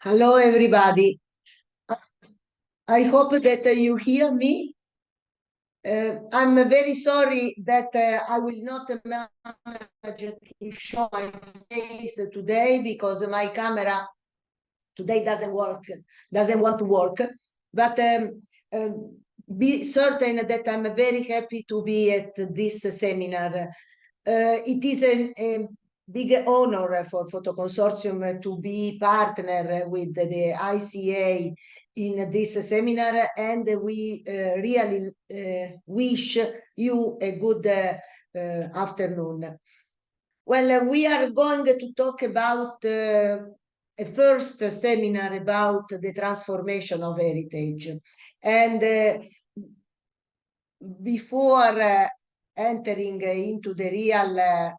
Hello, everybody. I hope that you hear me. I'm very sorry that I will not manage to show my face today because my camera today doesn't want to work. But be certain that I'm very happy to be at this seminar. It is a big honor for Photo Consortium to be partner with the ICA in this seminar, and we really wish you a good afternoon. Well, we are going to talk about a first seminar about the transformation of heritage. And before entering into the real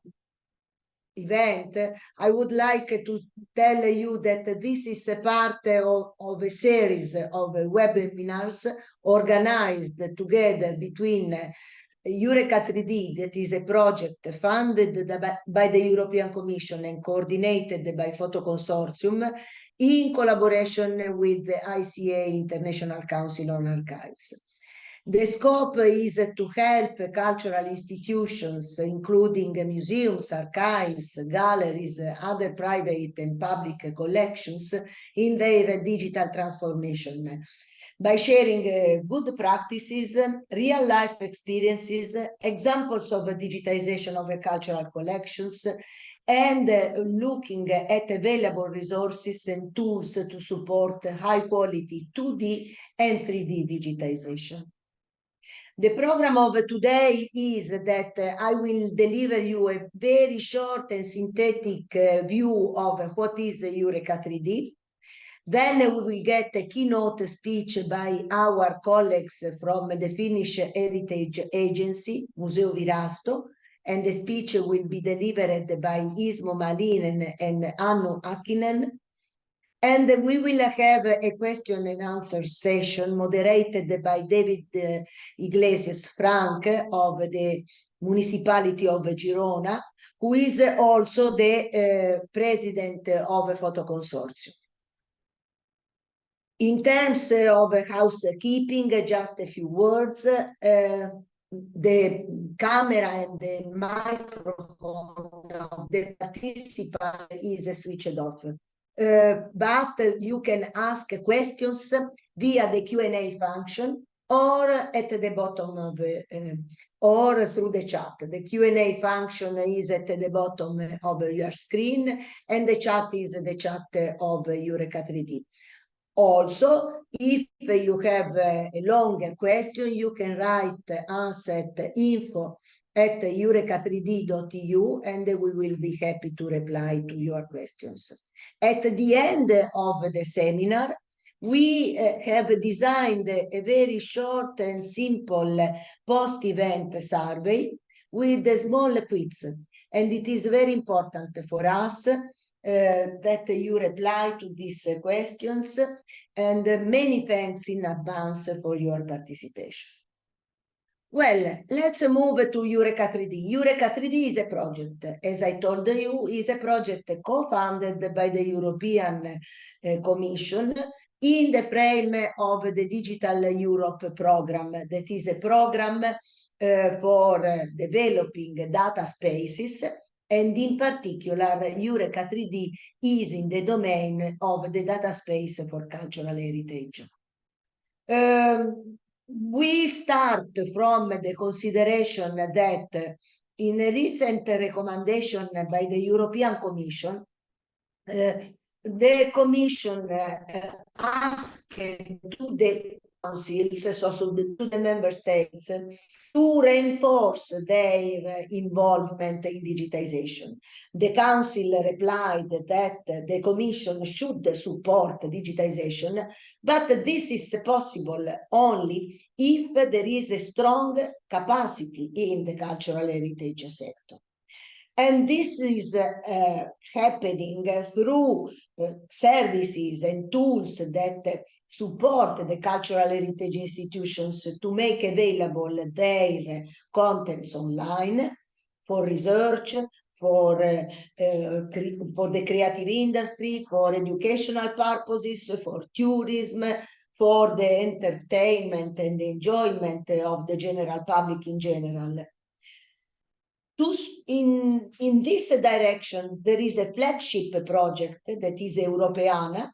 event, I would like to tell you that this is a part of a series of webinars organized together between Eureka 3D, that is a project funded by the European Commission and coordinated by Photo Consortium in collaboration with the ICA, International Council on Archives. The scope is to help cultural institutions, including museums, archives, galleries, other private and public collections, in their digital transformation by sharing good practices, real-life experiences, examples of digitization of cultural collections, and looking at available resources and tools to support high-quality 2D and 3D digitization. The program of today is that I will deliver you a very short and synthetic view of what is Eureka 3D. Then we will get a keynote speech by our colleagues from the Finnish Heritage Agency, Museo Virasto, and the speech will be delivered by Ismo Malinen and Anu Akinen. And we will have a question and answer session moderated by David Iglesias Frank of the Municipality of Girona, who is also the president of a Photo Consortium. In terms of housekeeping, just a few words. The camera and the microphone of the participant is switched off. But you can ask questions via the Q&A function or at the bottom of or through the chat. The Q&A function is at the bottom of your screen, and the chat is the chat of Eureka 3D. Also, if you have a longer question, you can write us at info@eureka3d.eu, and we will be happy to reply to your questions. At the end of the seminar, we have designed a very short and simple post-event survey with a small quiz, and it is very important for us that you reply to these questions, and many thanks in advance for your participation. Well, let's move to Eureka 3D. Eureka 3D is a project, as I told you, is a project co-funded by the European Commission in the frame of the Digital Europe program. That is a program for developing data spaces, and in particular, Eureka 3D is in the domain of the data space for cultural heritage. We start from the consideration that in a recent recommendation by the European Commission, the Commission asked to the councils, so to the member states, to reinforce their involvement in digitization. The Council replied that the Commission should support digitization, but this is possible only if there is a strong capacity in the cultural heritage sector. And this is happening through services and tools that support the cultural heritage institutions to make available their contents online for research, for the creative industry, for educational purposes, for tourism, for the entertainment and the enjoyment of the general public in general. In this direction, there is a flagship project that is Europeana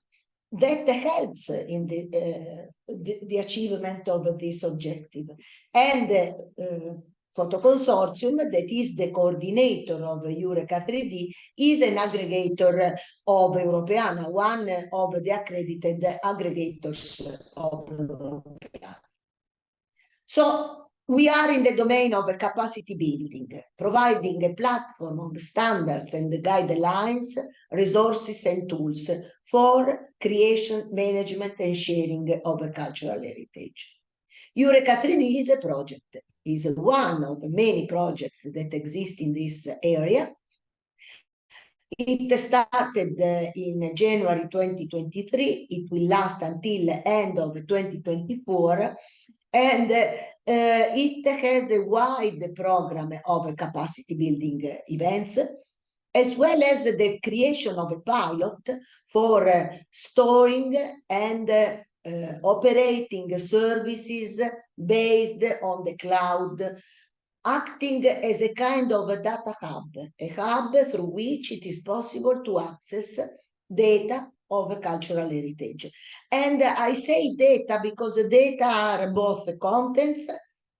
that helps in the achievement of this objective. And Photo Consortium, that is the coordinator of Eureka 3D, is an aggregator of Europeana, one of the accredited aggregators of Europeana. So we are in the domain of capacity building, providing a platform of standards and guidelines, resources and tools for creation, management and sharing of cultural heritage. Eureka 3D is a project, is one of many projects that exist in this area. It started in January 2023. It will last until the end of 2024. And it has a wide program of capacity building events, as well as the creation of a pilot for storing and operating services based on the cloud, acting as a kind of a data hub, a hub through which it is possible to access data of cultural heritage. And I say data because the data are both the contents,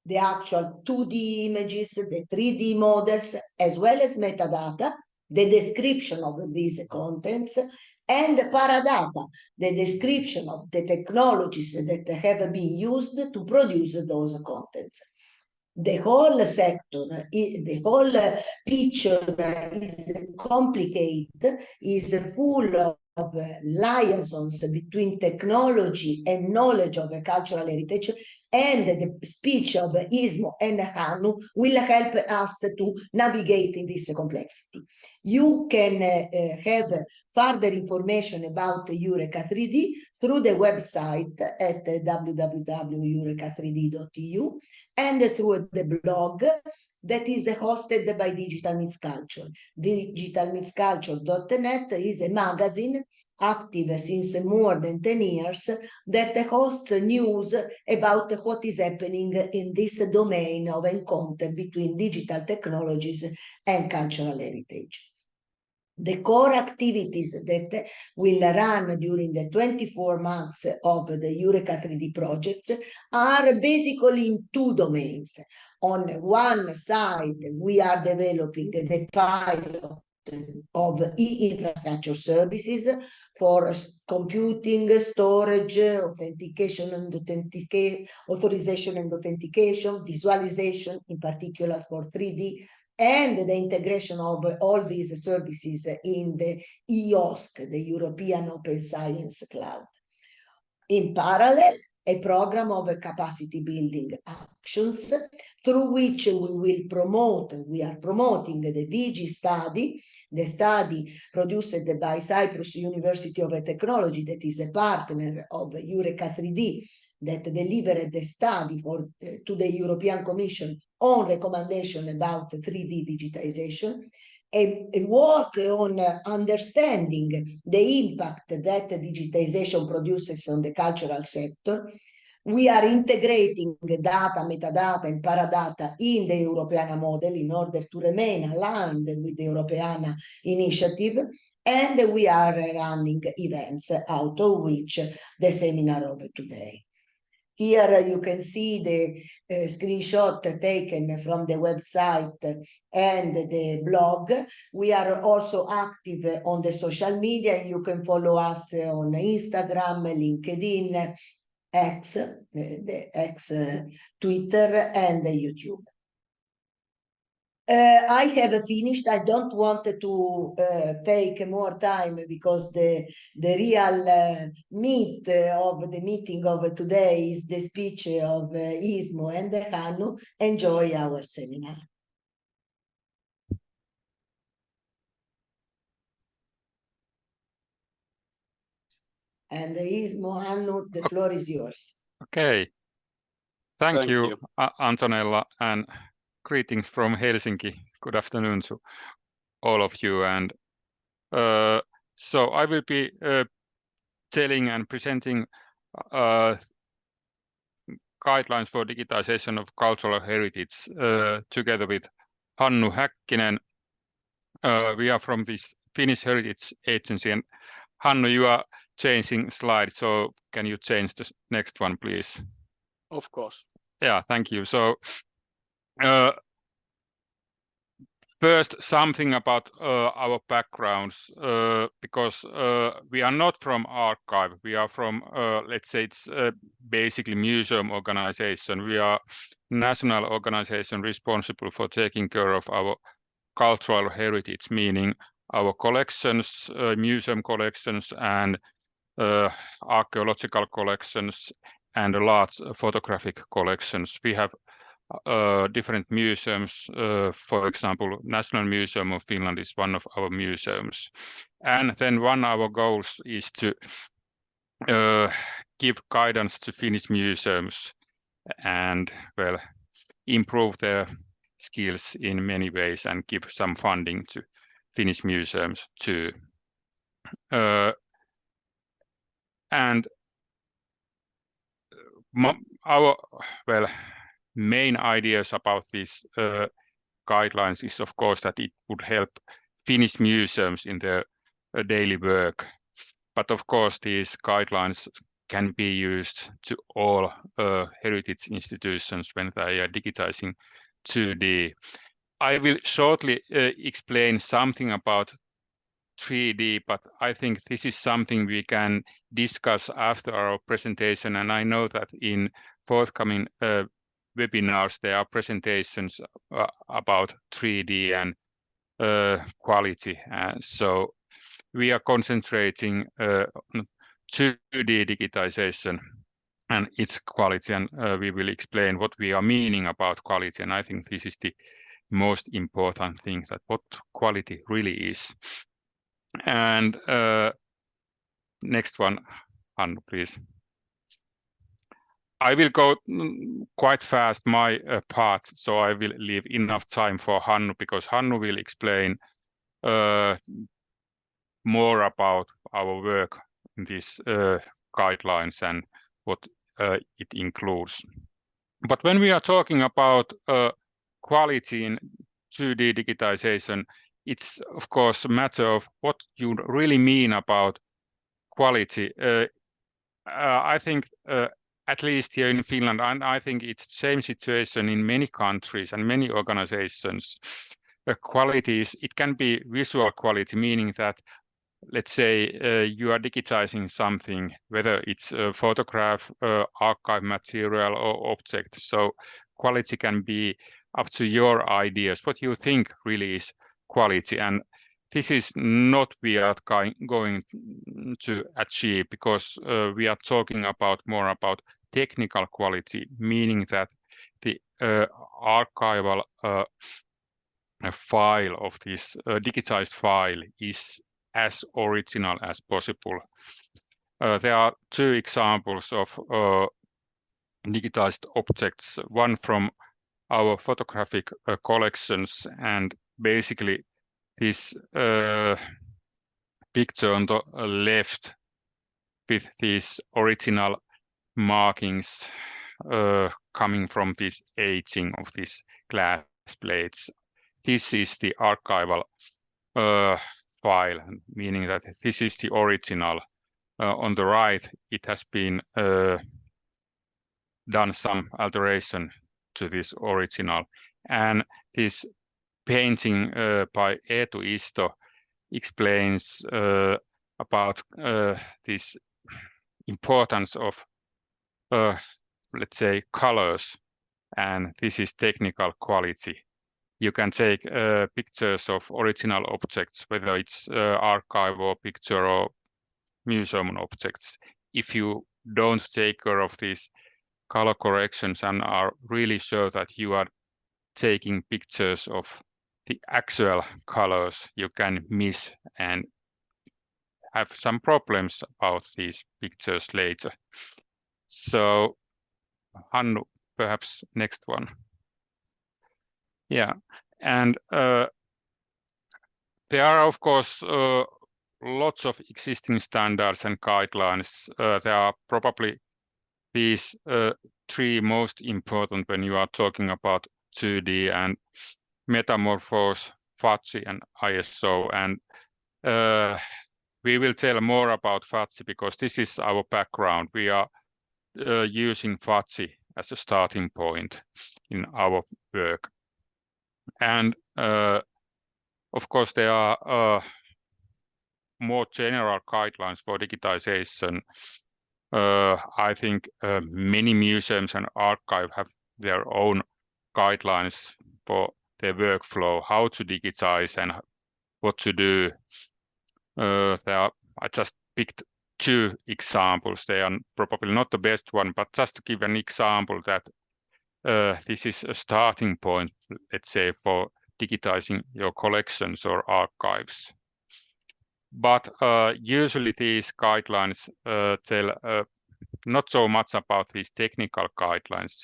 the actual 2D images, the 3D models, as well as metadata, the description of these contents, and paradata, the description of the technologies that have been used to produce those contents. The whole sector, the whole picture is complicated, is full of liaisons between technology and knowledge of cultural heritage, and the speech of Ismo and Hannu will help us to navigate in this complexity. You can have further information about Eureka 3D through the website at www.eureka3d.eu and through the blog that is hosted by Digital Meets Culture. Digitalmeetsculture.net is a magazine active since more than 10 years that hosts news about what is happening in this domain of encounter between digital technologies and cultural heritage. The core activities that will run during the 24 months of the Eureka 3D projects are basically in two domains. On one side, we are developing the pilot of e-infrastructure services for computing, storage, authentication and authorization and authentication, visualization, in particular for 3D, and the integration of all these services in the EOSC, the European Open Science Cloud. In parallel, a program of capacity building actions through which we are promoting the VG study, the study produced by Cyprus University of Technology, that is a partner of Eureka 3D, that delivered the study to the European Commission on recommendation about 3D digitization, a work on understanding the impact that digitization produces on the cultural sector. We are integrating data, metadata, and paradata in the Europeana model in order to remain aligned with the Europeana initiative, and we are running events, out of which the seminar of today. Here you can see the screenshot taken from the website and the blog. We are also active on the social media. You can follow us on Instagram, LinkedIn, X, the X Twitter, and YouTube. I have finished. I don't want to take more time because the real meat of the meeting of today is the speech of Ismo and Hannu. Enjoy our seminar. And Ismo, Hannu, the floor is yours. Okay. Thank you, Antonella, and greetings from Helsinki. Good afternoon. So all of you. And so I will be telling and presenting guidelines for digitization of cultural heritage together with Hannu Häkkinen. We are from this Finnish Heritage Agency, and Hannu, you are changing slides, so can you change the next one, please? Of course. Yeah, thank you. So first, something about our backgrounds, because we are not from archive. We are from, let's say, it's basically museum organization. We are national organization responsible for taking care of our cultural heritage, meaning our collections, museum collections, and archaeological collections, and large photographic collections. We have different museums. For example, National Museum of Finland is one of our museums. And then one of our goals is to give guidance to Finnish museums and, well, improve their skills in many ways and give some funding to Finnish museums too. And our, well, main ideas about these guidelines is, of course, that it would help Finnish museums in their daily work. But of course, these guidelines can be used to all heritage institutions when they are digitizing 2D. I will shortly explain something about 3D, but I think this is something we can discuss after our presentation. And I know that in forthcoming webinars, there are presentations about 3D and quality. So we are concentrating on 2D digitization and its quality, and we will explain what we are meaning about quality. And I think this is the most important thing, that what quality really is. And next one, Hannu, please. I will go quite fast my part, so I will leave enough time for Hannu, because Hannu will explain more about our work in these guidelines and what it includes. But when we are talking about quality in 2D digitization, it's of course a matter of what you really mean about quality. I think at least here in Finland, and I think it's the same situation in many countries and many organizations. Quality is, it can be visual quality, meaning that, let's say, you are digitizing something, whether it's a photograph, archive material, or object. So quality can be up to your ideas, what you think really is quality. And this is not we are going to achieve, because we are talking about more about technical quality, meaning that the archival file of this digitized file is as original as possible. There are two examples of digitized objects, one from our photographic collections, and basically this picture on the left with these original markings coming from this aging of these glass plates. This is the archival file, meaning that this is the original. On the right, it has been done some alteration to this original. And this painting by Eetu Isto explains about this importance of, let's say, colors, and this is technical quality. You can take pictures of original objects, whether it's archive or picture or museum objects. If you don't take care of these color corrections and are really sure that you are taking pictures of the actual colors, you can miss and have some problems about these pictures later. So, Hannu, perhaps next one. Yeah, and there are, of course, lots of existing standards and guidelines. There are probably these three most important when you are talking about 2D and Metamorphose, FATSI, and ISO. And we will tell more about FATSI because this is our background. We are using FATSI as a starting point in our work. And of course, there are more general guidelines for digitization. I think many museums and archives have their own guidelines for their workflow, how to digitize and what to do. I just picked two examples. They are probably not the best one, but just to give an example that this is a starting point, let's say, for digitizing your collections or archives. But usually these guidelines tell not so much about these technical guidelines.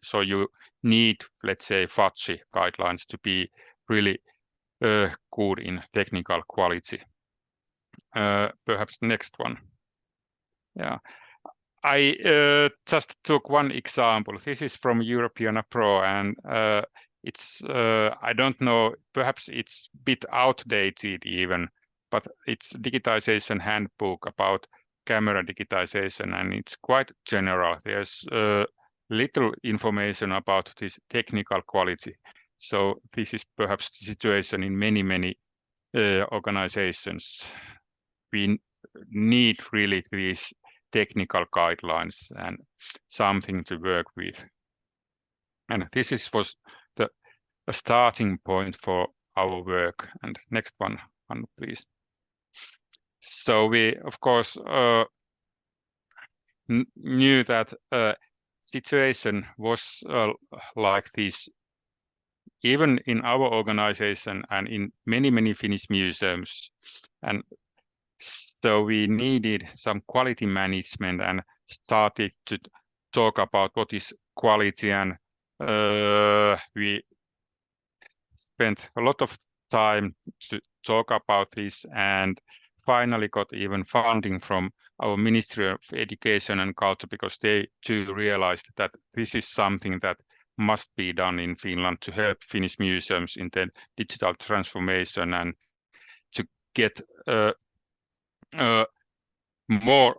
So you need, let's say, FATSI guidelines to be really good in technical quality. Perhaps next one. Yeah, I just took one example. This is from Europeana Pro, and it's I don't know, perhaps it's a bit outdated even, but it's digitization handbook about camera digitization, and it's quite general. There's little information about this technical quality. So this is perhaps the situation in many organizations. We need really these technical guidelines and something to work with. And this was a starting point for our work. And next one, please. So we, of course, knew that situation was like this, even in our organization and in many Finnish museums. And so we needed some quality management and started to talk about what is quality, and we spent a lot of time to talk about this, and finally got even funding from our Ministry of Education and Culture, because they too realized that this is something that must be done in Finland to help Finnish museums in their digital transformation and to get more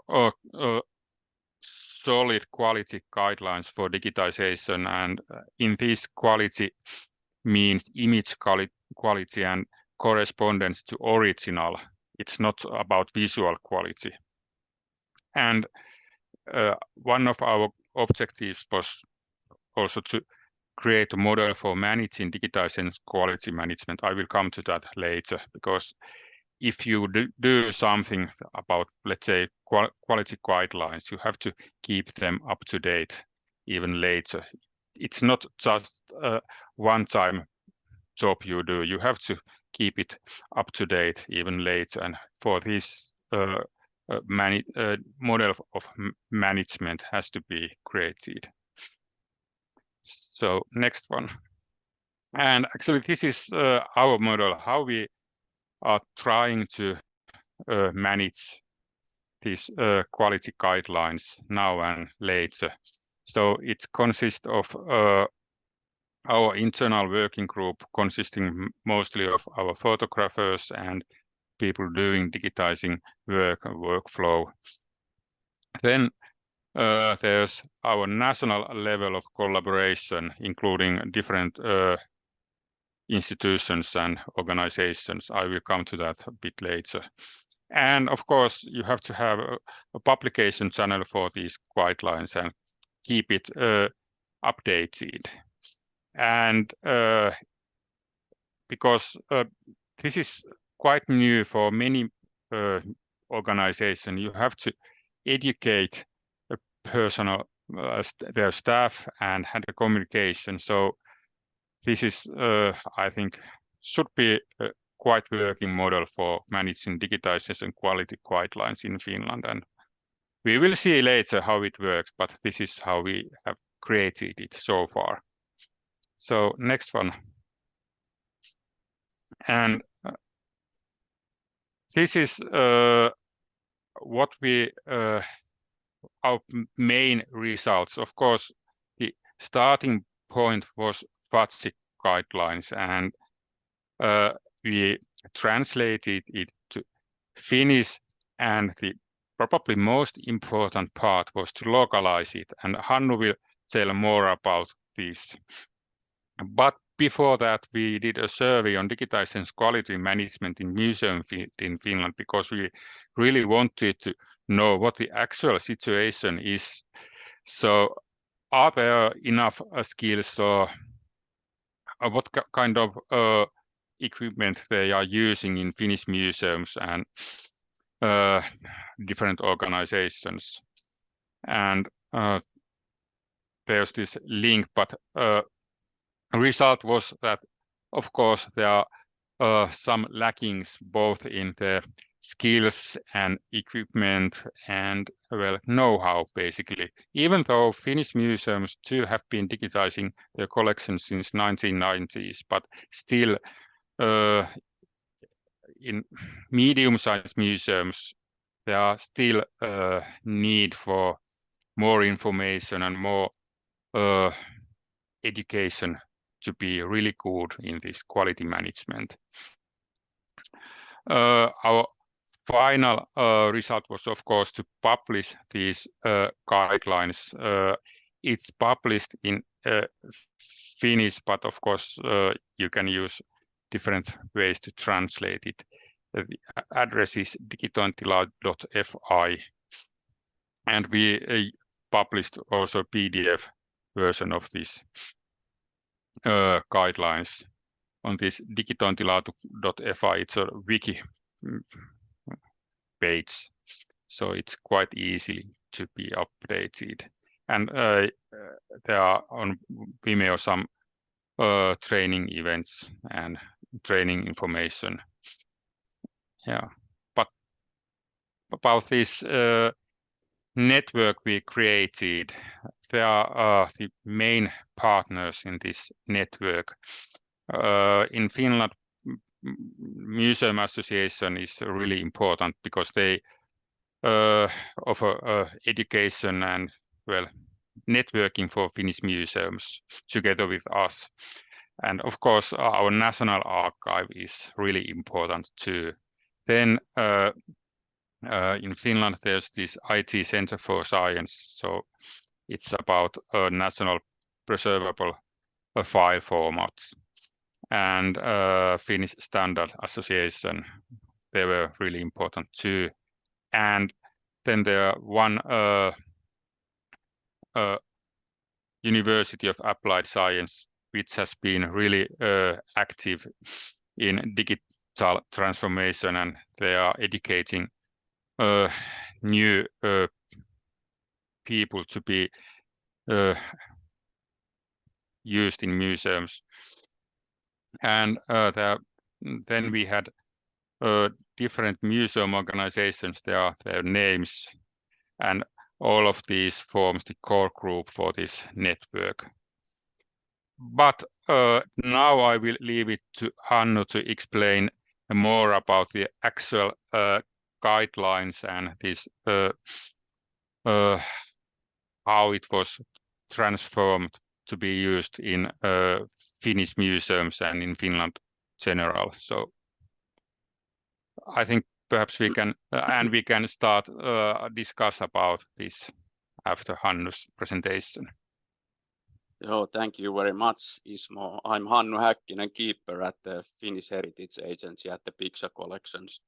solid quality guidelines for digitization. And in this, quality means image quality and correspondence to original. It's not about visual quality. And one of our objectives was also to create a model for managing digitization quality management. I will come to that later, because if you do something about, let's say, quality guidelines, you have to keep them up to date even later. It's not just a one-time job you do. You have to keep it up to date even later. And for this, model of management has to be created. So next one. And actually, this is our model, how we are trying to manage these quality guidelines now and later. So it consists of our internal working group, consisting mostly of our photographers and people doing digitizing workflow. Then there's our national level of collaboration, including different institutions and organizations. I will come to that a bit later. And of course, you have to have a publication channel for these guidelines and keep it updated. And because this is quite new for many organizations, you have to educate personnel, their staff, and have the communication. So this is, I think, should be a quite working model for managing digitization quality guidelines in Finland. And we will see later how it works, but this is how we have created it so far. So next one. And this is what we our main results. Of course, the starting point was FATSI guidelines, and we translated it to Finnish, and the probably most important part was to localize it, and Hannu will tell more about this. But before that, we did a survey on digitization quality management in museum in Finland, because we really wanted to know what the actual situation is. So are there enough skills, or what kind of equipment they are using in Finnish museums and different organizations? And there's this link, but result was that, of course, there are some lackings both in the skills and equipment and, well, know-how, basically. Even though Finnish museums too have been digitizing their collections since 1990s, but still in medium-sized museums, there are still need for more information and more education to be really good in this quality management. Our final result was, of course, to publish these guidelines. It's published in Finnish, but of course you can use different ways to translate it. The address is digitointila.fi, and we published also PDF version of this guidelines on this digitointila.fi. It's a wiki page, so it's quite easily to be updated. And there are on Vimeo some training events and training information. Yeah, but about this network we created, there are the main partners in this network. In Finland, Museum Association is really important because they offer education and, well, networking for Finnish museums together with us. And of course, our National Archive is really important too. Then in Finland, there's this IT Center for Science, so it's about national preservable file formats. And Finnish Standard Association, they were really important too. And then there are one University of Applied Science, which has been really active in digital transformation, and they are educating new people to be used in museums. And then we had different museum organizations. There are their names, and all of these forms the core group for this network. But now I will leave it to Hannu to explain more about the actual guidelines and this how it was transformed to be used in Finnish museums and in Finland general. So I think perhaps we can start discuss about this after Hannu's presentation. Oh, thank you very much, Ismo. I'm Hannu Häkkinen, keeper at the Finnish Heritage Agency at the Pixar Collections.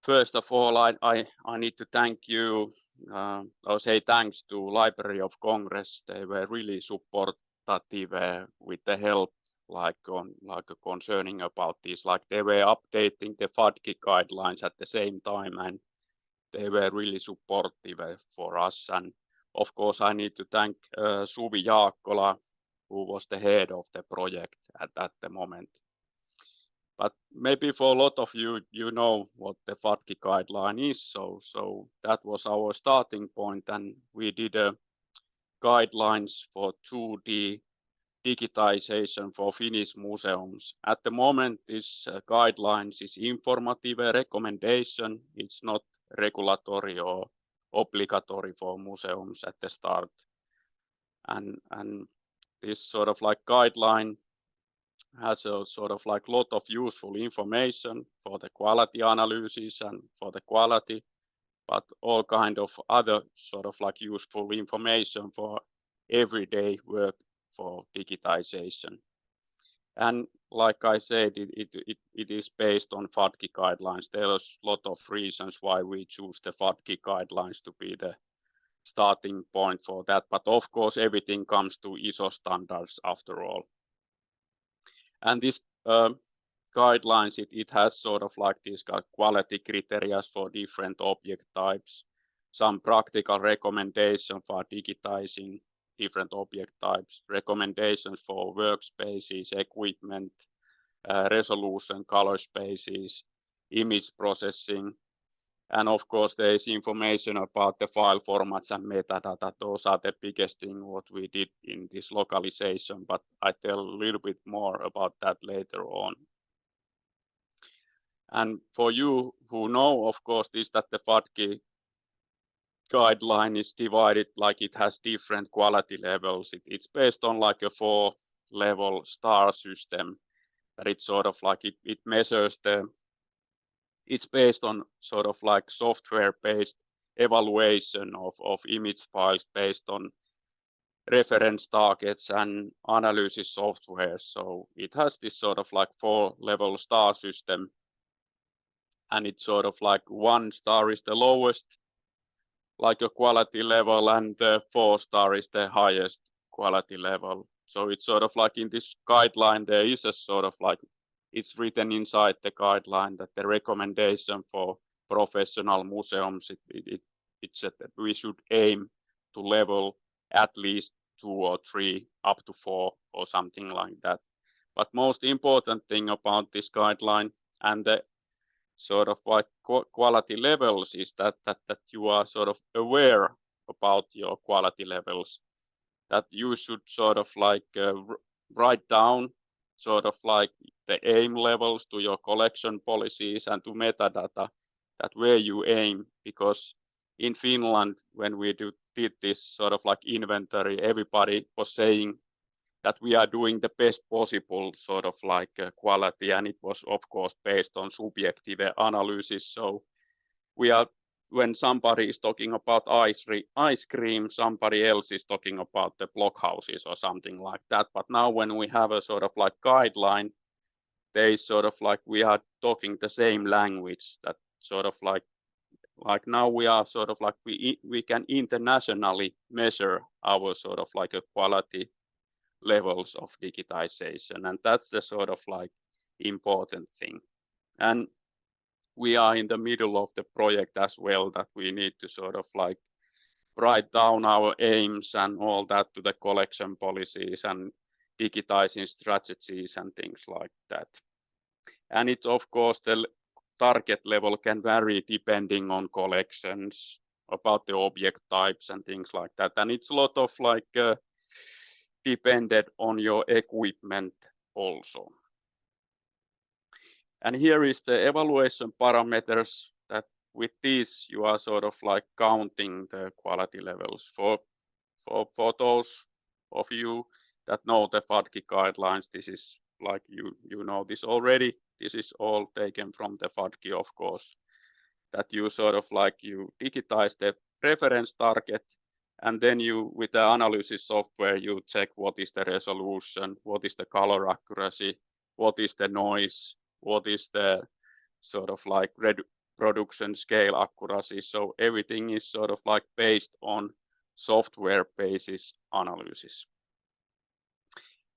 First of all, I need to thank you. I'll say thanks to Library of Congress. They were really supportive with the help, concerning about this. Like they were updating the FATCI guidelines at the same time, and they were really supportive for us. And of course, I need to thank Suvi Jaakkola, who was the head of the project at the moment. But maybe for a lot of you, you know what the FATCI guideline is. So that was our starting point, and we did guidelines for 2D digitization for Finnish museums. At the moment, this guidelines is informative recommendation. It's not regulatory or obligatory for museums at the start. And this sort of like guideline has a sort of like lot of useful information for the quality analysis and for the quality, but all kind of other sort of like useful information for everyday work for digitization. And like I said, it is based on FADGI guidelines. There's a lot of reasons why we choose the FADGI guidelines to be the starting point for that. But of course, everything comes to ISO standards after all. And this guidelines, it has sort of like these quality criteria for different object types, some practical recommendation for digitizing different object types, recommendations for workspaces, equipment, resolution, color spaces, image processing, and of course there is information about the file formats and metadata. Those are the biggest thing what we did in this localization, but I tell a little bit more about that later on. And for you who know, of course, is that the FADGI guideline is divided, like it has different quality levels. It's based on like a 4-level star system, that it's sort of like it measures it's based on sort of like software-based evaluation of image files based on reference targets and analysis software. So it has this sort of like 4-level star system, and it's sort of like 1 star is the lowest, like a quality level, and the 4 star is the highest quality level. So it's sort of like in this guideline, there is a sort of like, it's written inside the guideline that the recommendation for professional museums, it's that we should aim to level at least 2 or 3 up to 4 or something like that. But most important thing about this guideline and the sort of like quality levels is that you are sort of aware about your quality levels, that you should sort of like write down sort of like the aim levels to your collection policies and to metadata, that where you aim, because in Finland, when we did this sort of like inventory, everybody was saying that we are doing the best possible sort of like quality, and it was of course based on subjective analysis. So we are, when somebody is talking about ice cream, somebody else is talking about the blockhouses or something like that. But now when we have a sort of like guideline, there is sort of like we are talking the same language, that sort of like now we are sort of like we can internationally measure our sort of like a quality levels of digitization, and that's the sort of like important thing. And we are in the middle of the project as well, that we need to sort of like write down our aims and all that to the collection policies and digitizing strategies and things like that. And it, of course, the target level can vary depending on collections, about the object types and things like that. And it's a lot of like dependent on your equipment also. And here is the evaluation parameters, that with these you are sort of like counting the quality levels. For those of you that know the FADGI guidelines, this is like you know this already. This is all taken from the FADGI, of course, that you sort of like you digitize the reference target, and then you, with the analysis software, you check what is the resolution, what is the color accuracy, what is the noise, what is the sort of like reproduction scale accuracy. So everything is sort of like based on software basis analysis.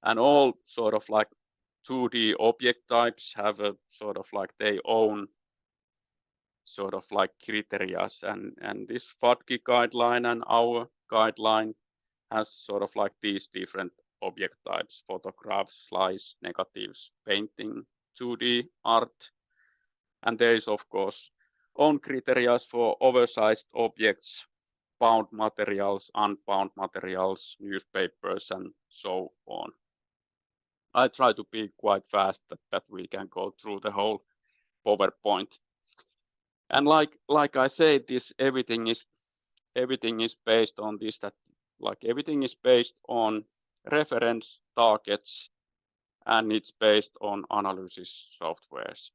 And all sort of like 2D object types have a sort of like their own sort of like criteria, and this FADGI guideline and our guideline has sort of like these different object types: photographs, slides, negatives, painting, 2D art. And there is of course own criteria for oversized objects, bound materials, unbound materials, newspapers, and so on. I try to be quite fast that we can go through the whole PowerPoint. And like I said, this everything is based on this, that like everything is based on reference targets, and it's based on analysis softwares.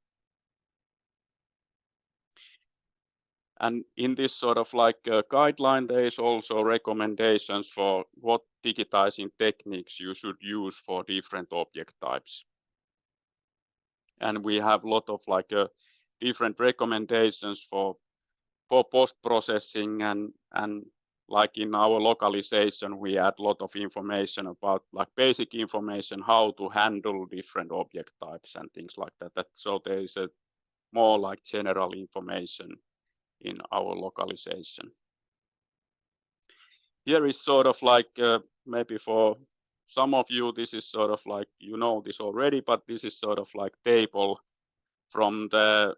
And in this sort of like guideline, there is also recommendations for what digitizing techniques you should use for different object types. And we have a lot of like different recommendations for post-processing, and like in our localization, we add a lot of information about like basic information, how to handle different object types and things like that. So there is a more like general information in our localization. Here is sort of like maybe for some of you, this is sort of like, you know this already, but this is sort of like table from the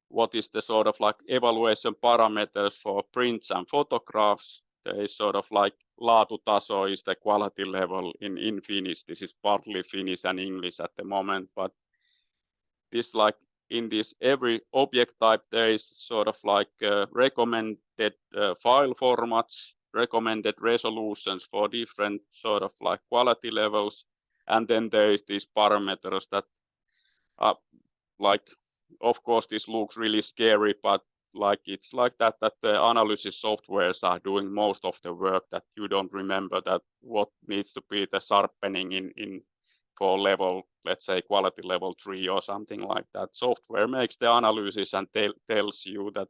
what is the sort of like evaluation parameters for prints and photographs. There is sort of like laatutaso is the quality level in Finnish. This is partly Finnish and English at the moment, but this like in this every object type, there is sort of like recommended file formats, recommended resolutions for different sort of like quality levels. And then there is these parameters that are like, of course, this looks really scary, but like it's like that the analysis softwares are doing most of the work, that you don't remember that what needs to be the sharpening in for level, let's say quality level 3 or something like that. Software makes the analysis and tells you that,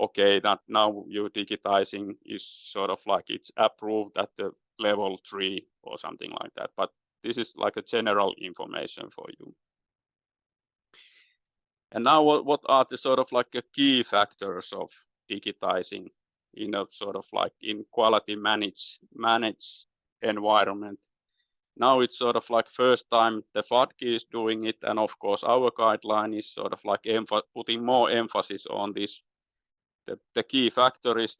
okay, that now your digitizing is sort of like it's approved at the level 3 or something like that. But this is like a general information for you. And now what are the sort of like key factors of digitizing in a sort of like in quality managed environment? Now it's sort of like first time the FADGI is doing it, and of course our guideline is sort of like putting more emphasis on this. The key factor is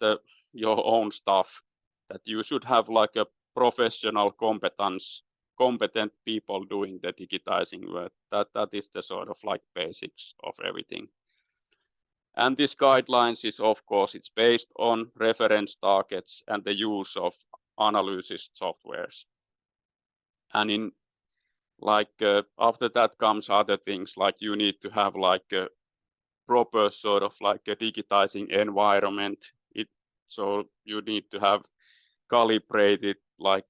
your own stuff, that you should have like a professional competent people doing the digitizing work. That is the sort of like basics of everything. And this guidelines is, of course, it's based on reference targets and the use of analysis softwares. And in like after that comes other things, like you need to have like a proper sort of like a digitizing environment. So you need to have calibrated like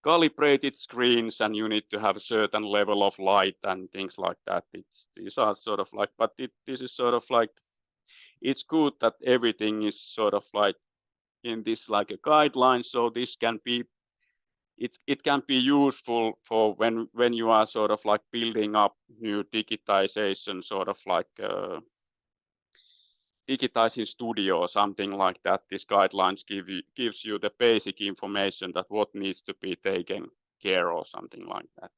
calibrated screens, and you need to have a certain level of light and things like that. These are sort of like, but this is sort of like, it's good that everything is sort of like in this like a guideline, so this can be, it can be useful for when you are sort of like building up new digitization, sort of like digitizing studio or something like that. These guidelines gives you the basic information that what needs to be taken care or something like that.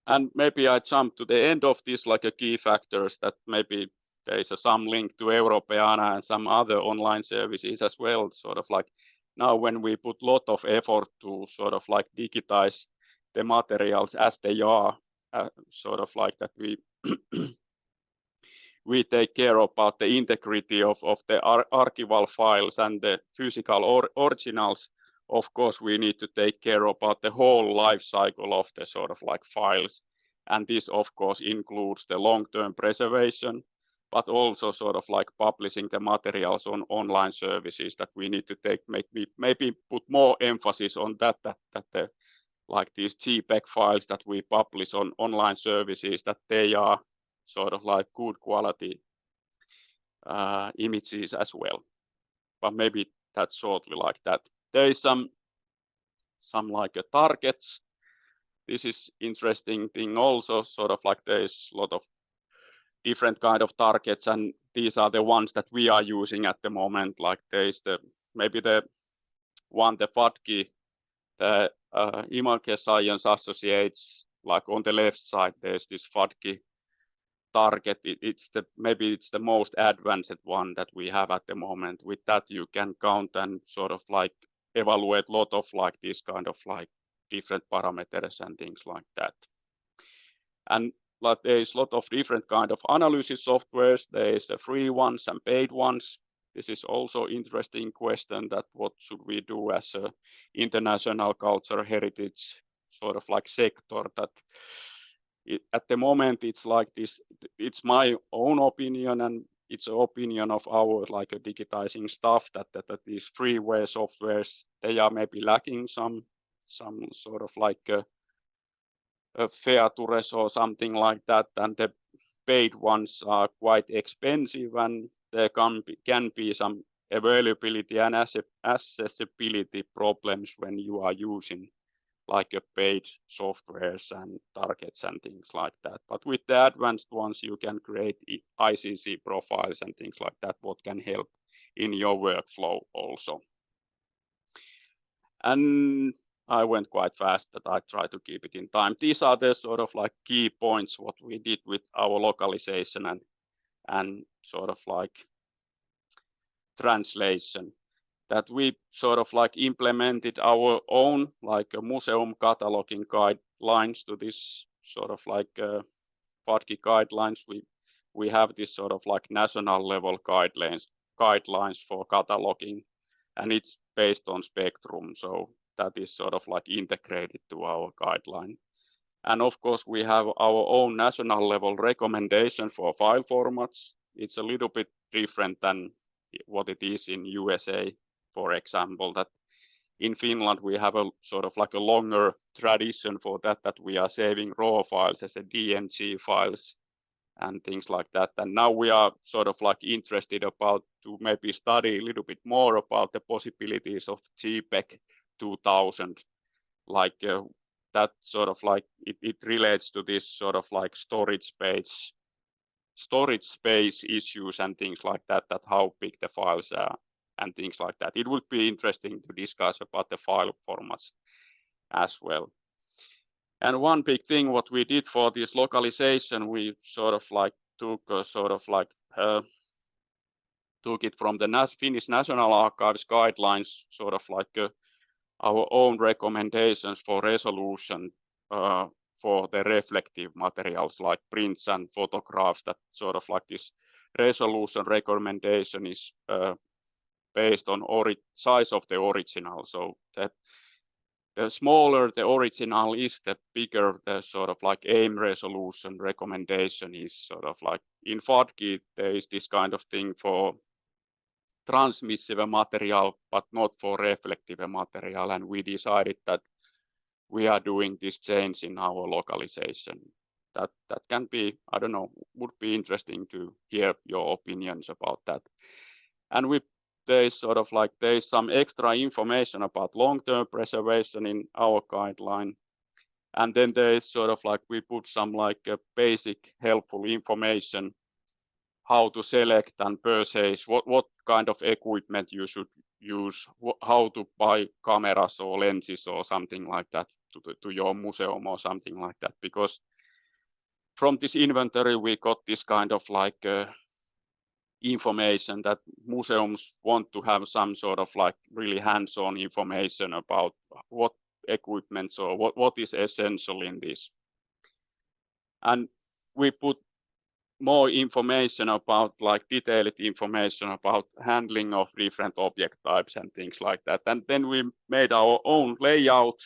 And maybe I jump to the end of this like a key factors, that maybe there is some link to Europeana and some other online services as well. Sort of like now when we put a lot of effort to sort of like digitize the materials as they are, sort of like that we take care about the integrity of the archival files and the physical originals. Of course, we need to take care about the whole life cycle of the sort of like files. And this, of course, includes the long-term preservation, but also sort of like publishing the materials on online services, that we need to take, maybe put more emphasis on that the, like these JPEG files that we publish on online services, that they are sort of like good quality images as well. But maybe that's shortly like that. There is some like targets. This is interesting thing also, sort of like there is a lot of different kind of targets, and these are the ones that we are using at the moment. Like there is maybe the one, the FADGI, the Image Science Associates, like on the left side, there's this FADGI target. Maybe it's the most advanced one that we have at the moment. With that, you can count and sort of like evaluate a lot of like this kind of like different parameters and things like that. And like there is a lot of different kind of analysis softwares. There is the free ones and paid ones. This is also interesting question that what should we do as a international cultural heritage sort of like sector that at the moment it's like this, it's my own opinion and it's an opinion of our like a digitizing stuff that these freeware softwares, they are maybe lacking some sort of like a features or something like that, and the paid ones are quite expensive and there can be some availability and accessibility problems when you are using like a paid softwares and targets and things like that. But with the advanced ones, you can create ICC profiles and things like that, what can help in your workflow also. And I went quite fast that I try to keep it in time. These are the sort of like key points what we did with our localization and sort of like translation, that we sort of like implemented our own like a museum cataloging guidelines to this sort of like FADGI guidelines. We have this sort of like national level guidelines for cataloging, and it's based on Spectrum, so that is sort of like integrated to our guideline. And of course, we have our own national level recommendation for file formats. It's a little bit different than what it is in USA, for example, that in Finland we have a sort of like a longer tradition for that we are saving raw files as a DNG files and things like that. And now we are sort of like interested about to maybe study a little bit more about the possibilities of JPEG 2000, like that sort of like it relates to this sort of like storage space issues and things like that how big the files are and things like that. It would be interesting to discuss about the file formats as well. And one big thing what we did for this localization, we sort of like took it from the Finnish National Archives guidelines, sort of like our own recommendations for resolution for the reflective materials like prints and photographs, that sort of like this resolution recommendation is based on size of the original. So that the smaller the original is, the bigger the sort of like aim resolution recommendation is. Sort of like in FADGI, there is this kind of thing for transmissive material, but not for reflective material. And we decided that we are doing this change in our localization. That can be, I don't know, would be interesting to hear your opinions about that. And there's sort of like there's some extra information about long-term preservation in our guideline. And then there's sort of like we put some like basic helpful information how to select and purchase, what kind of equipment you should use, how to buy cameras or lenses or something like that to your museum or something like that. Because from this inventory, we got this kind of like information that museums want to have some sort of like really hands-on information about what equipment or what is essential in this. And we put more information about like detailed information about handling of different object types and things like that. And then we made our own layout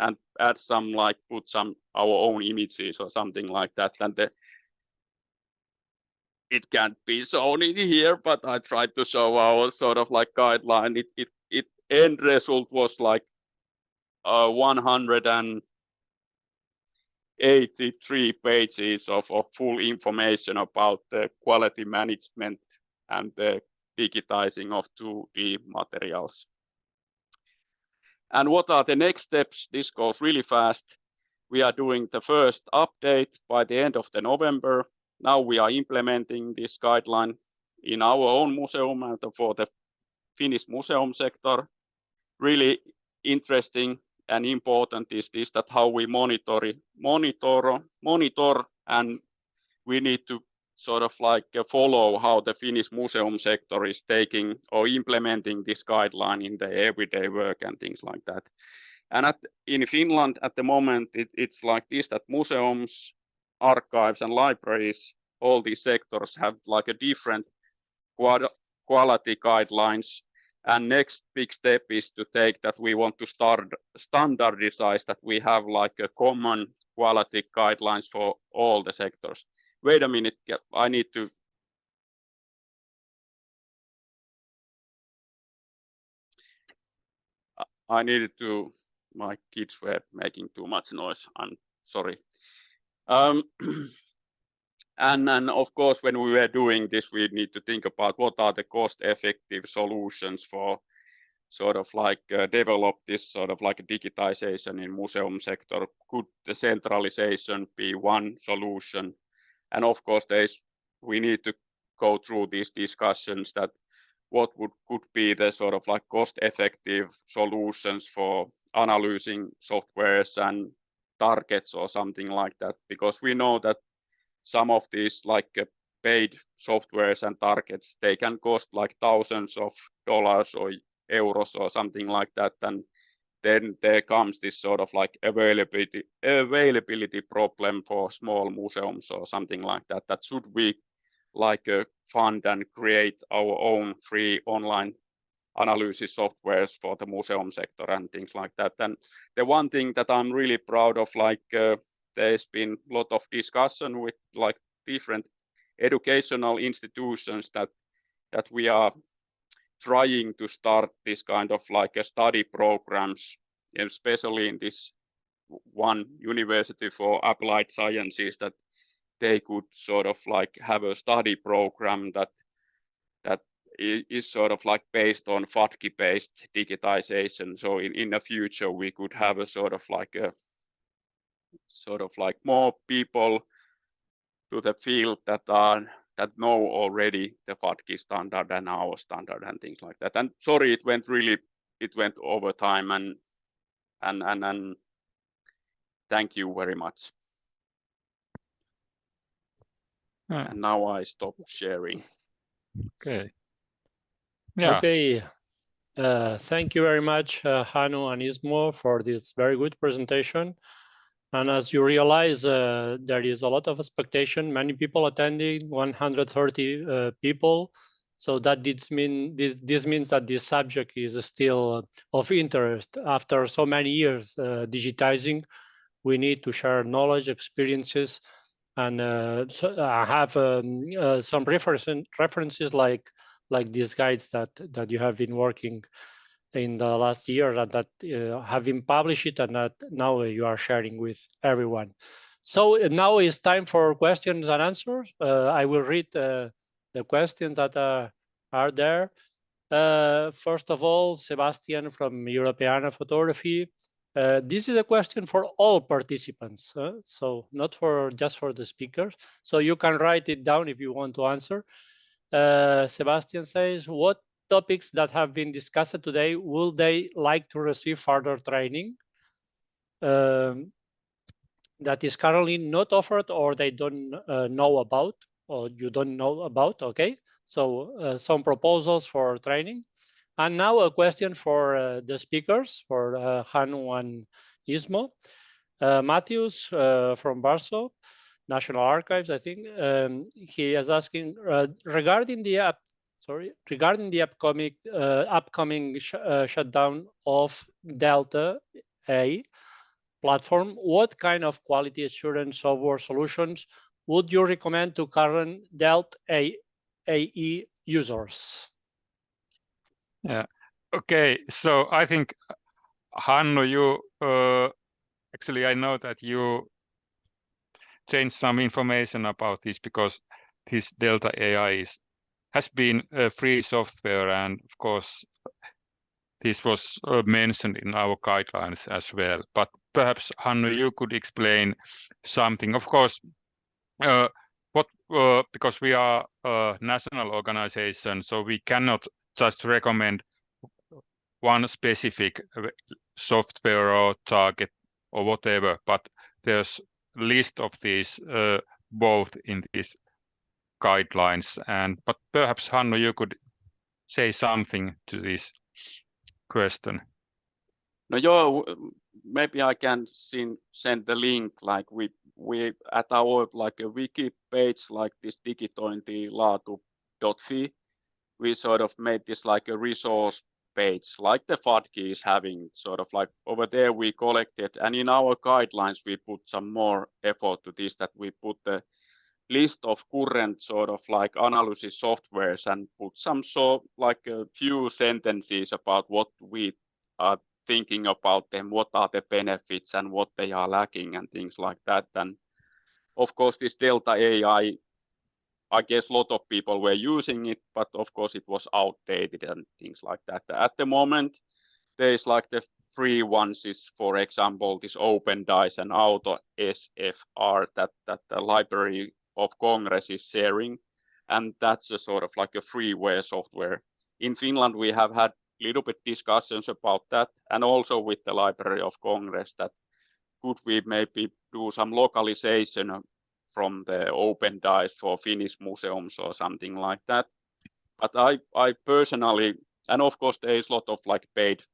and add some like put some our own images or something like that. And it can't be shown in here, but I tried to show our sort of like guideline. It end result was like 183 pages of full information about the quality management and the digitizing of 2D materials. And what are the next steps? This goes really fast. We are doing the first update by the end of November. Now we are implementing this guideline in our own museum and for the Finnish museum sector. Really interesting and important is this, that how we monitor, and we need to sort of like follow how the Finnish museum sector is taking or implementing this guideline in the everyday work and things like that. And in Finland at the moment, it's like this, that museums, archives and libraries, all these sectors have like a different quality guidelines. And next big step is to take that we want to standardize that we have like a common quality guidelines for all the sectors. Wait a minute, I need to. I needed to, my kids were making too much noise, I'm sorry. And of course, when we were doing this, we need to think about what are the cost-effective solutions for sort of like develop this sort of like digitization in museum sector. Could the centralization be one solution? And of course, we need to go through these discussions that what could be the sort of like cost-effective solutions for analyzing softwares and targets or something like that, because we know that some of these like paid softwares and targets, they can cost like thousands of dollars or euros or something like that, and then there comes this sort of like availability problem for small museums or something like that. That should we like fund and create our own free online analysis softwares for the museum sector and things like that. And the one thing that I'm really proud of, like there's been a lot of discussion with like different educational institutions that we are trying to start this kind of like a study programs, especially in this one university for applied sciences, that they could sort of like have a study program that is sort of like based on FADGI-based digitization. So in the future, we could have a sort of like more people to the field that know already the FADGI standard and our standard and things like that. And sorry, it went over time, and thank you very much. And now I stop sharing. Okay. Yeah. Okay. Thank you very much, Hannu and Ismo, for this very good presentation. And as you realize, there is a lot of expectation, many people attending, 130 people. So that this means that this subject is still of interest. After so many years digitizing, we need to share knowledge, experiences, and have some references like these guides that you have been working in the last year that have been published and that now you are sharing with everyone. So now it's time for questions and answers. I will read the questions that are there. First of all, Sebastian from Europeana Photography. This is a question for all participants, so not just for the speakers. So you can write it down if you want to answer. Sebastian says, what topics that have been discussed today will they like to receive further training that is currently not offered or they don't know about, or you don't know about? Okay, so some proposals for training. And now a question for the speakers, for Hannu and Ismo. Matthews from Warsaw National Archives, I think. He is asking regarding the upcoming shutdown of Delta A platform, what kind of quality assurance software solutions would you recommend to current Delta AE users? Yeah. Okay. So I think, Hannu, you actually, I know that you changed some information about this, because this Delta AI has been free software, and of course this was mentioned in our guidelines as well. But perhaps, Hannu, you could explain something. Of course, because we are a national organization, so we cannot just recommend one specific software or target or whatever, but there's a list of these both in this guidelines. But perhaps Hannu, you could say something to this question. No, maybe I can send the link. Like we at our like a wiki page, like this digitointilaatu.fi, we sort of made this like a resource page, like the FADGI is having. Sort of like over there we collected, and in our guidelines we put some more effort to this, that we put the list of current sort of like analysis softwares and put some like a few sentences about what we are thinking about them, what are the benefits and what they are lacking and things like that. And of course this Delta AI, I guess a lot of people were using it, but of course it was outdated and things like that. At the moment, there is like the free ones is, for example, this OpenDice and Auto SFR that the Library of Congress is sharing. And that's a sort of like a freeware software. In Finland, we have had a little bit discussions about that, and also with the Library of Congress, that could we maybe do some localization from the OpenDice for Finnish museums or something like that. But I personally, and of course there is a lot of like paid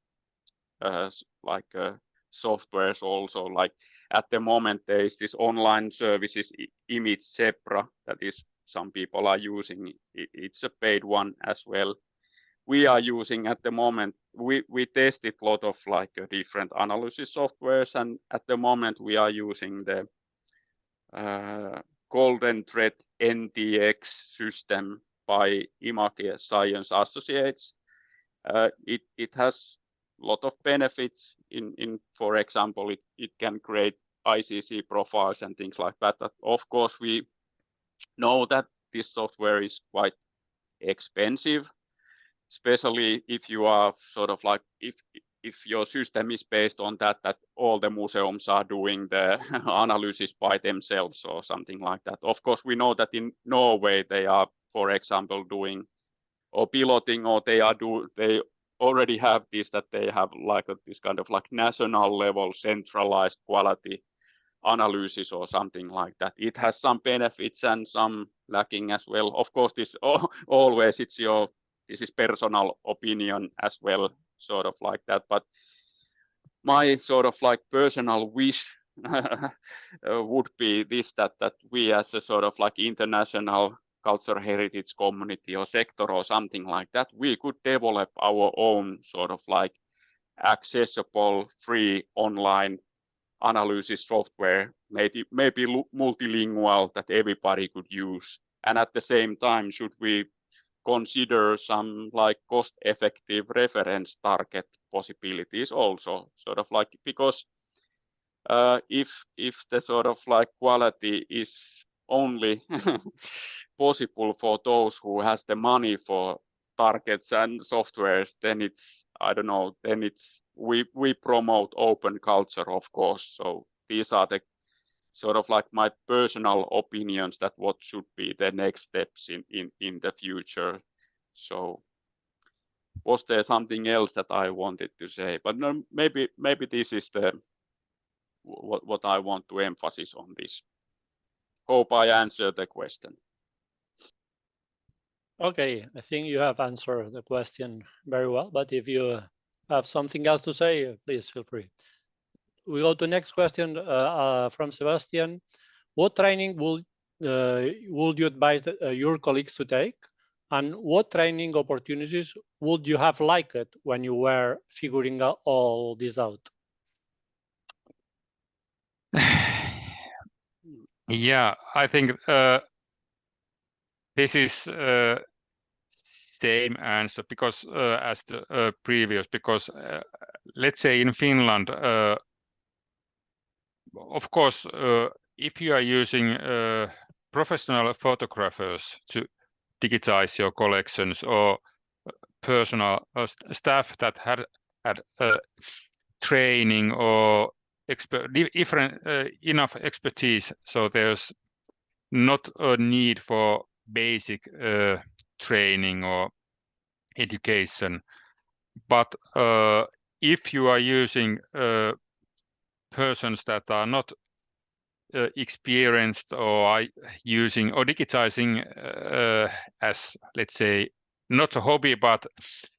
softwares also. Like at the moment there is this online services ImageZebra that is some people are using. It's a paid one as well. We are using at the moment, we tested a lot of like different analysis softwares, and at the moment we are using the Golden Thread NTX system by Image Science Associates. It has a lot of benefits in for example, it can create ICC profiles and things like that. Of course, we know that this software is quite expensive, especially if you are sort of like, if your system is based on that all the museums are doing the analysis by themselves or something like that. Of course, we know that in Norway they are, for example, doing or piloting, or they already have this, that they have like this kind of like national level centralized quality analysis or something like that. It has some benefits and some lacking as well. Of course, this always this is personal opinion as well, sort of like that. But my sort of like personal wish would be this, that we as a sort of like international cultural heritage community or sector or something like that, we could develop our own sort of like accessible free online analysis software, maybe multilingual, that everybody could use. And at the same time, should we consider some like cost-effective reference target possibilities also, sort of like, because if the sort of like quality is only possible for those who has the money for targets and softwares, then it's, I don't know, then it's we promote open culture, of course. So these are the sort of like my personal opinions that what should be the next steps in the future. So was there something else that I wanted to say? But no, maybe this is the what I want to emphasize on this. Hope I answered the question. Okay, I think you have answered the question very well, but if you have something else to say, please feel free. We go to next question from Sebastian. What training would you advise your colleagues to take? And what training opportunities would you have liked when you were figuring all this out? Yeah, I think this is same answer, because as the previous, because let's say in Finland, of course, if you are using professional photographers to digitize your collections, or personal staff that had training or enough expertise, so there's not a need for basic training or education. But if you are using persons that are not experienced or are using or digitizing as, let's say, not a hobby, but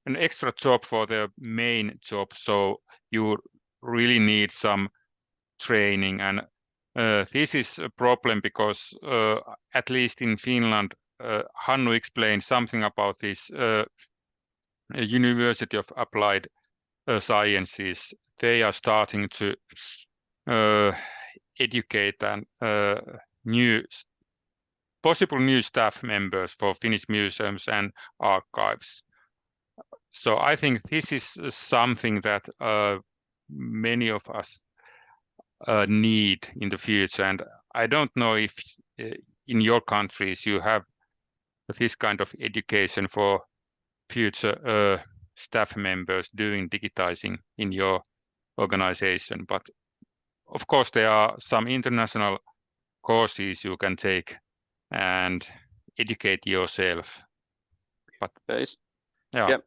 an extra job for their main job. So you really need some training. And this is a problem because at least in Finland, Hannu explained something about this University of Applied Sciences. They are starting to educate and possible new staff members for Finnish museums and archives. So I think this is something that many of us need in the future. And I don't know if in your countries you have this kind of education for future staff members doing digitizing in your organization. But of course, there are some international courses you can take and educate yourself. But yeah,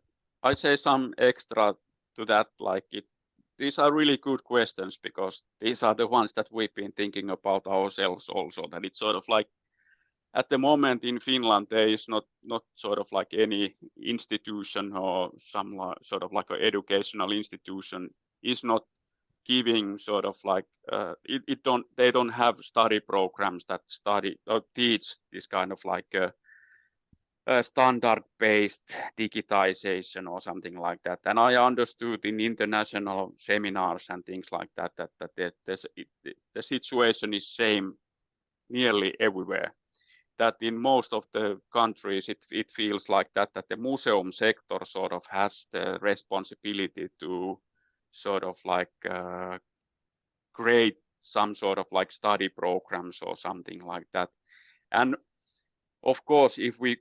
I'd say some extra to that, these are really good questions because these are the ones that we've been thinking about ourselves also, that it's sort of like at the moment in Finland, there is not sort of like any institution or some sort of like an educational institution is not giving sort of like they don't have study programs that study or teach this kind of like standard-based digitization or something like that. And I understood in international seminars and things like that the situation is same nearly everywhere. That in most of the countries it feels like that the museum sector sort of has the responsibility to sort of like create some sort of like study programs or something like that. And of course, if we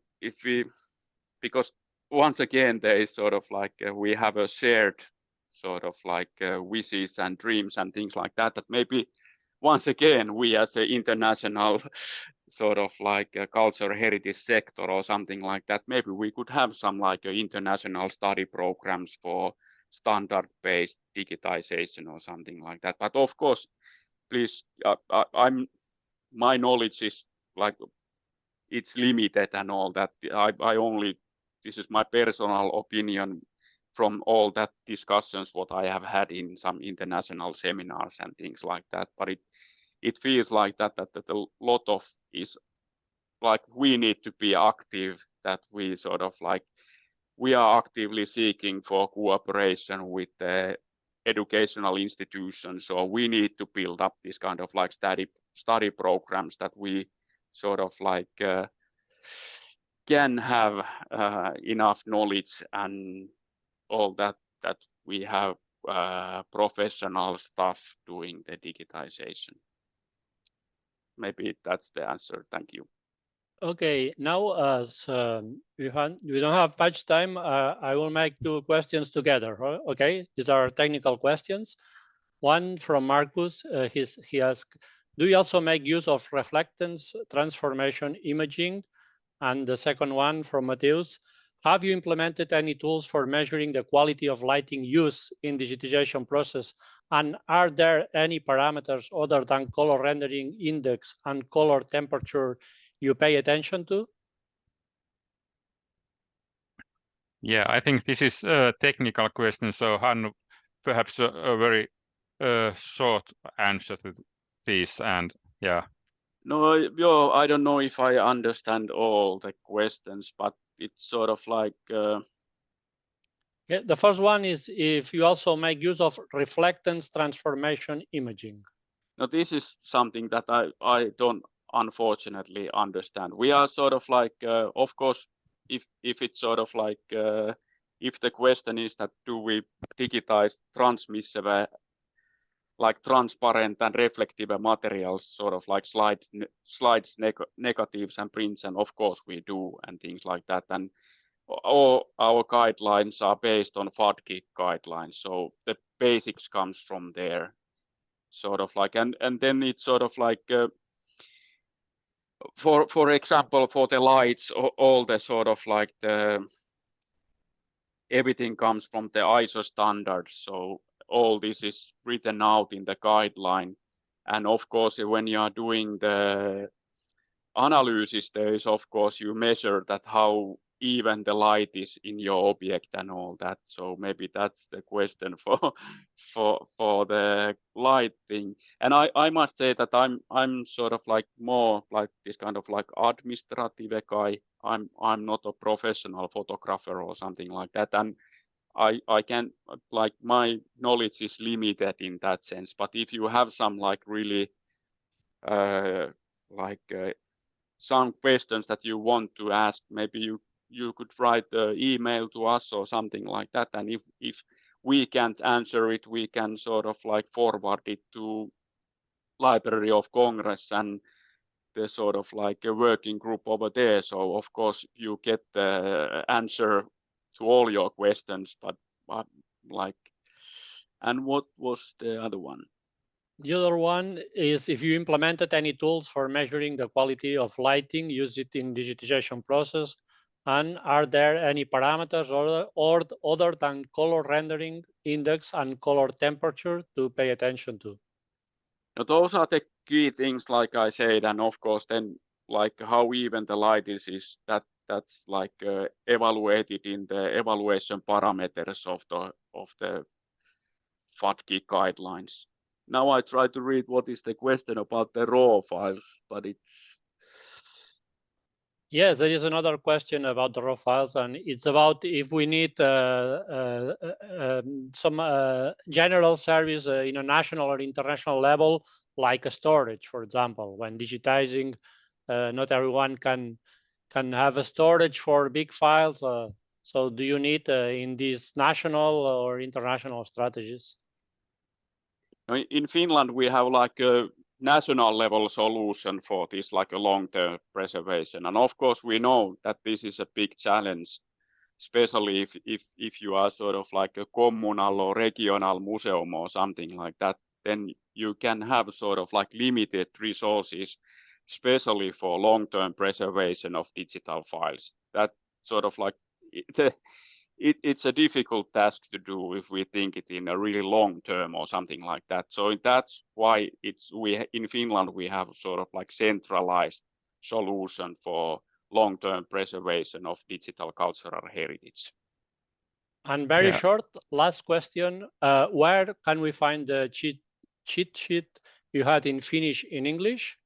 because once again there is sort of like we have a shared sort of like wishes and dreams and things like that maybe once again we as an international sort of like a cultural heritage sector or something like that, maybe we could have some like international study programs for standard-based digitization or something like that. But of course, please, my knowledge is like it's limited and all that. I only, this is my personal opinion from all that discussions what I have had in some international seminars and things like that. But it feels like that a lot of is like we need to be active, that we sort of like we are actively seeking for cooperation with the educational institutions. So we need to build up this kind of like study programs that we sort of like can have enough knowledge and all that we have professional staff doing the digitization. Maybe that's the answer. Thank you. Okay, now as we don't have much time, I will make two questions together. Okay, these are technical questions. One from Marcus, he asked, do you also make use of reflectance transformation imaging? And the second one from Mateus, have you implemented any tools for measuring the quality of lighting use in digitization process? And are there any parameters other than color rendering index and color temperature you pay attention to? Yeah, I think this is a technical question. So Hannu, perhaps a very short answer to this. And yeah. No, I don't know if I understand all the questions, but it's sort of like. Yeah, the first one is if you also make use of reflectance transformation imaging. No, this is something that I don't unfortunately understand. We are sort of like, of course, if it's sort of like, if the question is that do we digitize transmissive, like transparent and reflective materials, sort of like slides, negatives and prints, and of course we do, and things like that. And all our guidelines are based on FADGI guidelines, so the basics comes from there. Sort of like, and then it's sort of like, for example, for the lights, all the sort of like everything comes from the ISO standards. So all this is written out in the guideline. And of course, when you are doing the analysis, there is, of course, you measure that how even the light is in your object and all that. So maybe that's the question for the lighting. And I must say that I'm sort of like more like this kind of like administrative guy. I'm not a professional photographer or something like that. And I can, like, my knowledge is limited in that sense. But if you have some like really some questions that you want to ask, maybe you could write an email to us or something like that. And if we can't answer it, we can sort of like forward it to Library of Congress and the sort of like a working group over there. So of course you get the answer to all your questions, but like, and what was the other one? The other one is if you implemented any tools for measuring the quality of lighting, use it in digitization process, and are there any parameters or other than color rendering index and color temperature to pay attention to? Now, those are the key things, like I said, and of course then like how even the light is that's like evaluated in the evaluation parameters of the FADGI guidelines. Now I try to read what is the question about the raw files, but it's... Yes, there is another question about the raw files, and it's about if we need some general service in a national or international level, like a storage, for example. When digitizing, not everyone can have a storage for big files. So do you need in these national or international strategies? In Finland, we have like a national level solution for this, like a long-term preservation. And of course, we know that this is a big challenge, especially if you are sort of like a communal or regional museum or something like that, then you can have sort of like limited resources, especially for long-term preservation of digital files. That sort of like it's a difficult task to do if we think it in a really long term or something like that. So that's why in Finland we have sort of like centralized solution for long-term preservation of digital cultural heritage. And very short, last question, where can we find the cheat sheet you had in Finnish in English?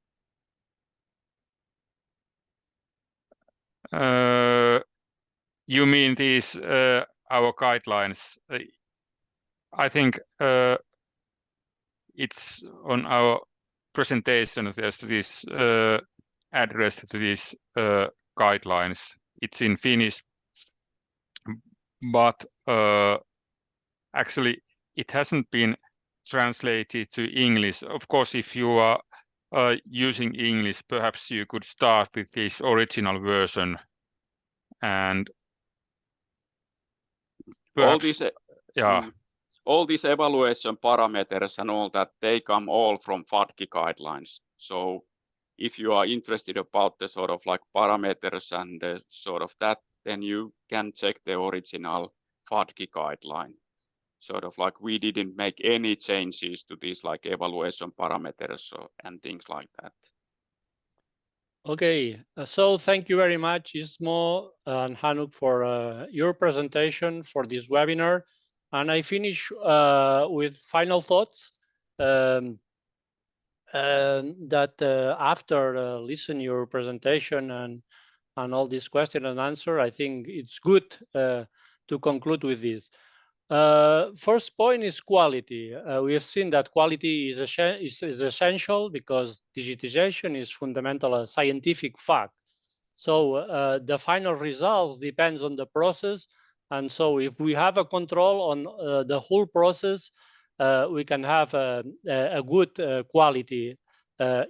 You mean these our guidelines? I think it's on our presentation. There's this address to these guidelines. It's in Finnish, but actually it hasn't been translated to English. Of course, if you are using English, perhaps you could start with this original version and perhaps, all these evaluation parameters and all that, they come all from FADGI guidelines. So if you are interested about the sort of like parameters and the sort of that, then you can check the original FADGI guideline. Sort of like we didn't make any changes to these like evaluation parameters and things like that. Okay, so thank you very much, Ismo and Hanuk, for your presentation for this webinar. And I finish with final thoughts that after listening your presentation and all these question and answer, I think it's good to conclude with this. First point is quality. We have seen that quality is essential because digitization is fundamental, a scientific fact. So the final results depends on the process. And so if we have a control on the whole process, we can have a good quality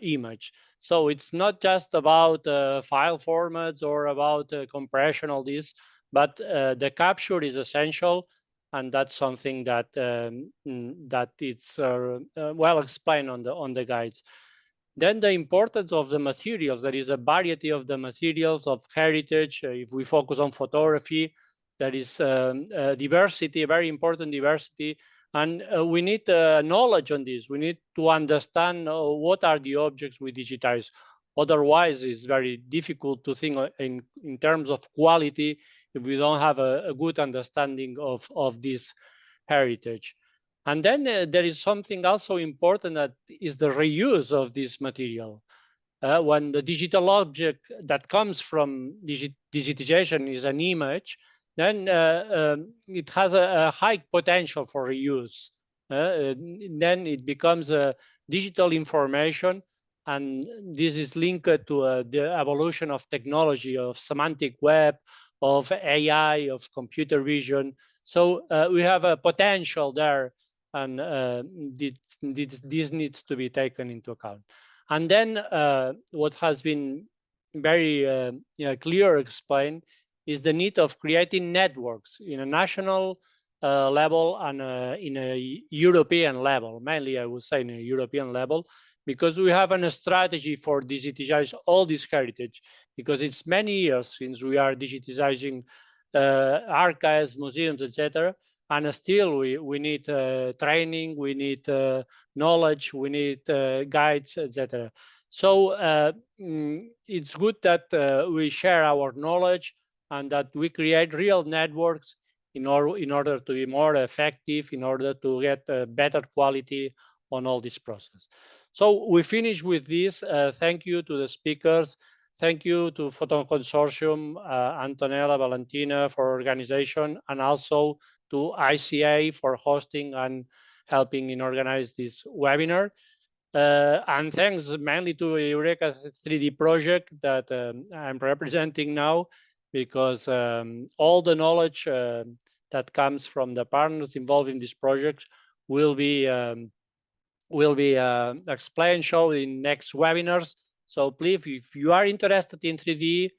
image. So it's not just about file formats or about compression, all this, but the capture is essential. And that's something that that it's well explained on the guides. Then the importance of the materials. There is a variety of the materials of heritage. If we focus on photography, There is diversity, a very important diversity, and we need knowledge on this. We need to understand what are the objects we digitize. Otherwise, it's very difficult to think in terms of quality if we don't have a good understanding of this heritage. And then there is something also important, that is the reuse of this material. When the digital object that comes from digitization is an image, then it has a high potential for reuse. Then it becomes a digital information, and this is linked to the evolution of technology, of semantic web, of AI, of computer vision. So we have a potential there, and this needs to be taken into account. And then what has been very clear explained is the need of creating networks in a national level and in a European level, mainly I would say in a European level, because we have a strategy for digitize all this heritage, because it's many years since we are digitizing archives, museums, etc. And still we need training, we need knowledge, we need guides, etc. So it's good that we share our knowledge and that we create real networks in order to be more effective, in order to get better quality on all this process. So we finish with this. Thank you to the speakers. Thank you to Photon Consortium, Antonella, Valentina for organization, and also to ICA for hosting and helping in organize this webinar. And thanks mainly to Eureka 3D project that I'm representing now, because all the knowledge that comes from the partners involved in this project will be explained, shown in next webinars. So please, if you are interested in 3D,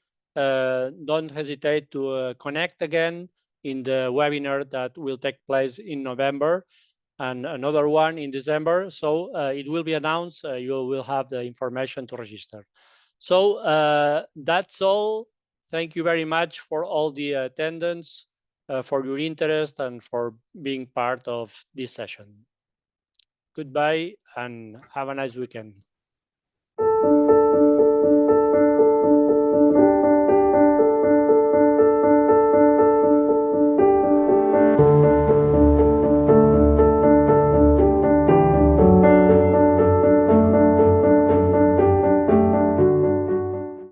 don't hesitate to connect again in the webinar that will take place in November, and another one in December. So it will be announced. You will have the information to register. So that's all. Thank you very much for all the attendance, for your interest, and for being part of this session. Goodbye and have a nice weekend.